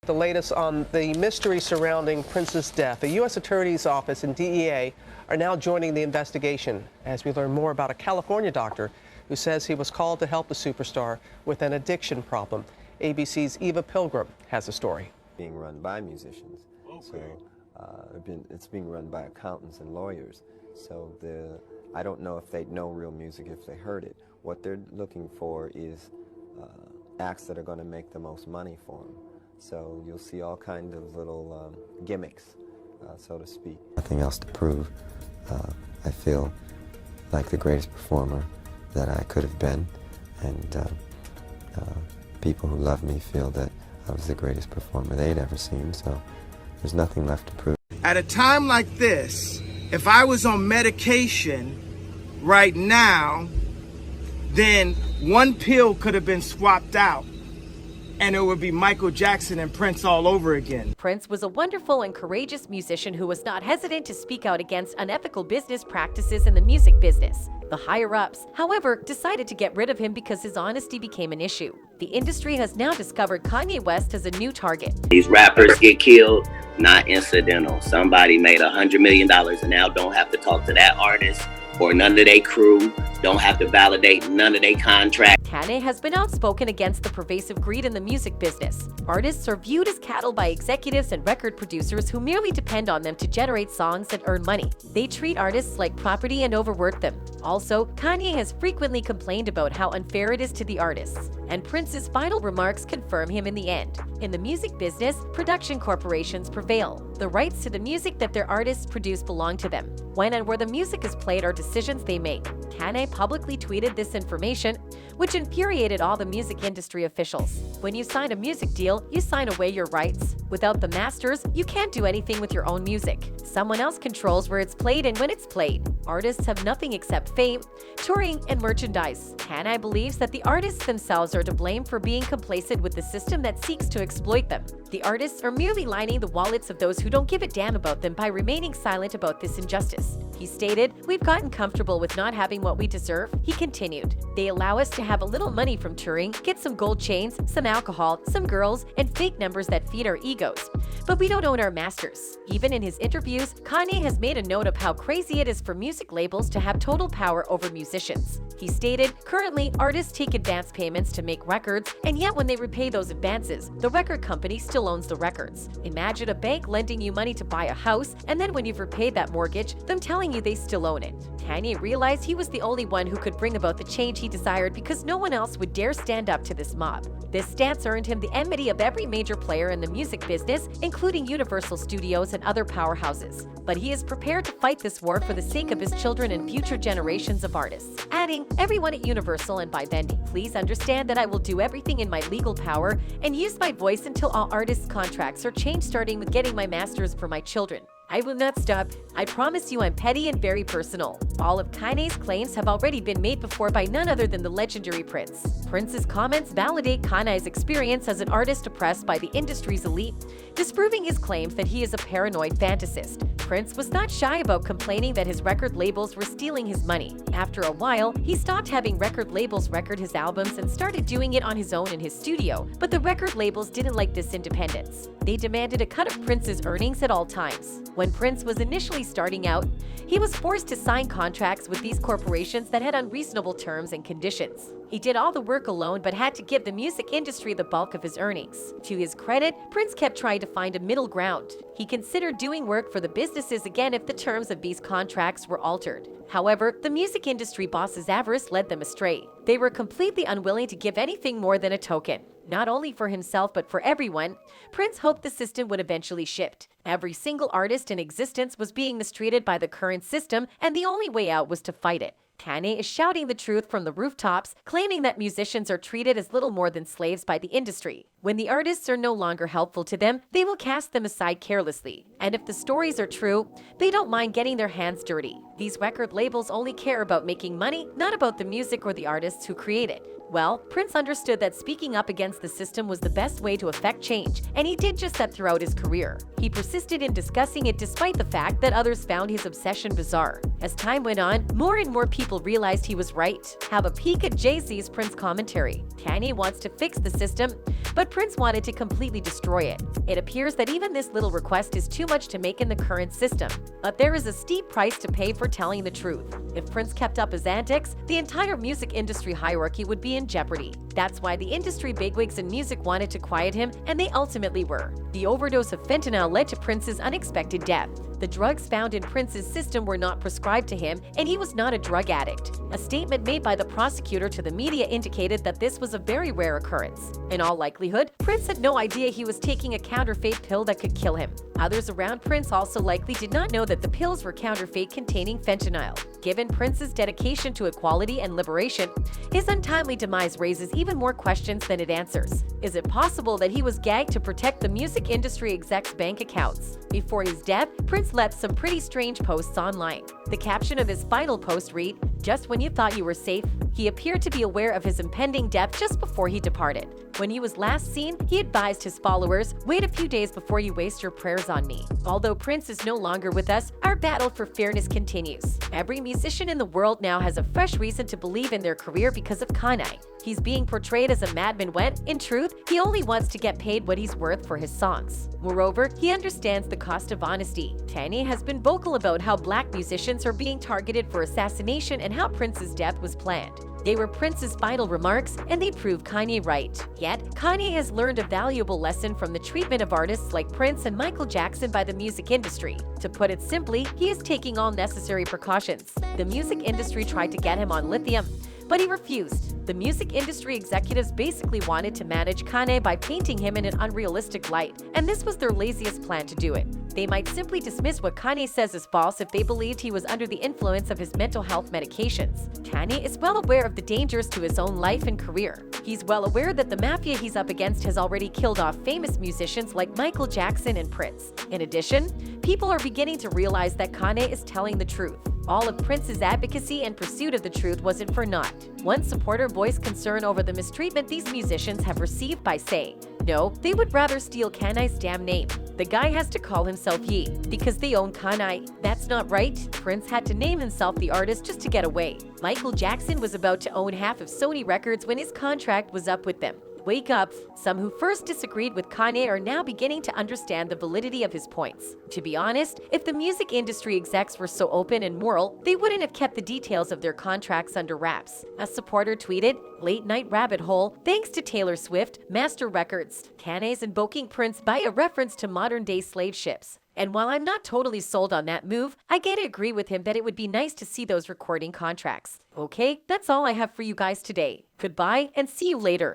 The latest on the mystery surrounding Prince's death. The U.S. Attorney's Office and DEA are now joining the investigation as we learn more about a California doctor who says he was called to help the superstar with an addiction problem. ABC's Eva Pilgrim has the story. Being run by musicians, so it's being run by accountants and lawyers. So I don't know if they'd know real music if they heard it. What they're looking for is acts that are going to make the most money for them. So you'll see all kinds of little gimmicks, so to speak. Nothing else to prove. I feel like the greatest performer that I could have been, and people who love me feel that I was the greatest performer they'd ever seen, so there's nothing left to prove. At a time like this, if I was on medication right now, then one pill could have been swapped out, and it would be Michael Jackson and Prince all over again. Prince was a wonderful and courageous musician who was not hesitant to speak out against unethical business practices in the music business. The higher-ups, however, decided to get rid of him because his honesty became an issue. The industry has now discovered Kanye West as a new target. These rappers get killed, not incidental. Somebody made $100 million and now don't have to talk to that artist or none of their crew, don't have to validate none of their contracts. Kanye has been outspoken against the pervasive greed in the music business. Artists are viewed as cattle by executives and record producers who merely depend on them to generate songs and earn money. They treat artists like property and overwork them. Also, Kanye has frequently complained about how unfair it is to the artists, and Prince's final remarks confirm him in the end. In the music business, production corporations prevail. The rights to the music that their artists produce belong to them. When and where the music is played are decisions they make. Kanye publicly tweeted this information, which infuriated all the music industry officials. When you sign a music deal, you sign away your rights. Without the masters, you can't do anything with your own music. Someone else controls where it's played and when it's played. Artists have nothing except fame, touring, and merchandise. Kanye believes that the artists themselves are to blame for being complacent with the system that seeks to exploit them. The artists are merely lining the wallets of those who don't give a damn about them by remaining silent about this injustice. He stated, "We've gotten comfortable with not having what we deserve." He continued, "They allow us to have a little money from touring, get some gold chains, some alcohol, some girls, and fake numbers that feed our egos. But we don't own our masters." Even in his interviews, Kanye has made a note of how crazy it is for music labels to have total power over musicians. He stated, "Currently, artists take advance payments to make records, and yet when they repay those advances, the record company still owns the records. Imagine a bank lending you money to buy a house, and then when you've repaid that mortgage, them telling you they still own it." Kanye realized he was the only one who could bring about the change he desired because no one else would dare stand up to this mob. This stance earned him the enmity of every major player in the music business, including Universal Studios and other powerhouses. But he is prepared to fight this war for the sake of his children and future generations of artists, adding, "Everyone at Universal and Vivendi, please understand that I will do everything in my legal power and use my voice until all artists' contracts are changed, starting with getting my masters for my children. I will not stop. I promise you I'm petty and very personal." All of Kanye's claims have already been made before by none other than the legendary Prince. Prince's comments validate Kanye's experience as an artist oppressed by the industry's elite, disproving his claims that he is a paranoid fantasist. Prince was not shy about complaining that his record labels were stealing his money. After a while, he stopped having record labels record his albums and started doing it on his own in his studio, but the record labels didn't like this independence. They demanded a cut of Prince's earnings at all times. When Prince was initially starting out, he was forced to sign contracts with these corporations that had unreasonable terms and conditions. He did all the work alone but had to give the music industry the bulk of his earnings. To his credit, Prince kept trying to find a middle ground. He considered doing work for the businesses again if the terms of these contracts were altered. However, the music industry boss's avarice led them astray. They were completely unwilling to give anything more than a token. Not only for himself but for everyone, Prince hoped the system would eventually shift. Every single artist in existence was being mistreated by the current system, and the only way out was to fight it. Kanye is shouting the truth from the rooftops, claiming that musicians are treated as little more than slaves by the industry. When the artists are no longer helpful to them, they will cast them aside carelessly. And if the stories are true, they don't mind getting their hands dirty. These record labels only care about making money, not about the music or the artists who create it. Well, Prince understood that speaking up against the system was the best way to affect change, and he did just that throughout his career. He persisted in discussing it despite the fact that others found his obsession bizarre. As time went on, more and more people realized he was right. Have a peek at Jay-Z's Prince commentary. Kanye wants to fix the system, but Prince wanted to completely destroy it. It appears that even this little request is too much to make in the current system. But there is a steep price to pay for telling the truth. If Prince kept up his antics, the entire music industry hierarchy would be in jeopardy. That's why the industry bigwigs in music wanted to quiet him, and they ultimately were. The overdose of fentanyl led to Prince's unexpected death. The drugs found in Prince's system were not prescribed to him, and he was not a drug addict. A statement made by the prosecutor to the media indicated that this was a very rare occurrence. In all likelihood, Prince had no idea he was taking a counterfeit pill that could kill him. Others around Prince also likely did not know that the pills were counterfeit containing fentanyl. Given Prince's dedication to equality and liberation, his untimely demise raises even more questions than it answers. Is it possible that he was gagged to protect the music industry exec's bank accounts? Before his death, Prince left some pretty strange posts online. The caption of his final post read, "Just when you thought you were safe." He appeared to be aware of his impending death just before he departed. When he was last seen, he advised his followers, "Wait a few days before you waste your prayers on me." Although Prince is no longer with us, our battle for fairness continues. Every musician in the world now has a fresh reason to believe in their career because of Kanye. He's being portrayed as a madman when, in truth, he only wants to get paid what he's worth for his songs. Moreover, he understands the cost of honesty. Kanye has been vocal about how black musicians are being targeted for assassination and how Prince's death was planned. They were Prince's final remarks, and they proved Kanye right. Yet, Kanye has learned a valuable lesson from the treatment of artists like Prince and Michael Jackson by the music industry. To put it simply, he is taking all necessary precautions. The music industry tried to get him on lithium, but he refused. The music industry executives basically wanted to manage Kanye by painting him in an unrealistic light, and this was their laziest plan to do it. They might simply dismiss what Kanye says is false if they believed he was under the influence of his mental health medications. Kanye is well aware of the dangers to his own life and career. He's well aware that the mafia he's up against has already killed off famous musicians like Michael Jackson and Prince. In addition, people are beginning to realize that Kanye is telling the truth. All of Prince's advocacy and pursuit of the truth wasn't for naught. One supporter voiced concern over the mistreatment these musicians have received by saying, "No, they would rather steal Kanye's damn name. The guy has to call himself Ye because they own Kanye. That's not right." Prince had to name himself the artist just to get away. Michael Jackson was about to own half of Sony Records when his contract was up with them. Wake up! Some who first disagreed with Kanye are now beginning to understand the validity of his points. To be honest, if the music industry execs were so open and moral, they wouldn't have kept the details of their contracts under wraps. A supporter tweeted, "Late night rabbit hole, thanks to Taylor Swift, Master Records. Kanye's invoking Prince by a reference to modern-day slave ships." And while I'm not totally sold on that move, I gotta agree with him that it would be nice to see those recording contracts. Okay, that's all I have for you guys today. Goodbye and see you later.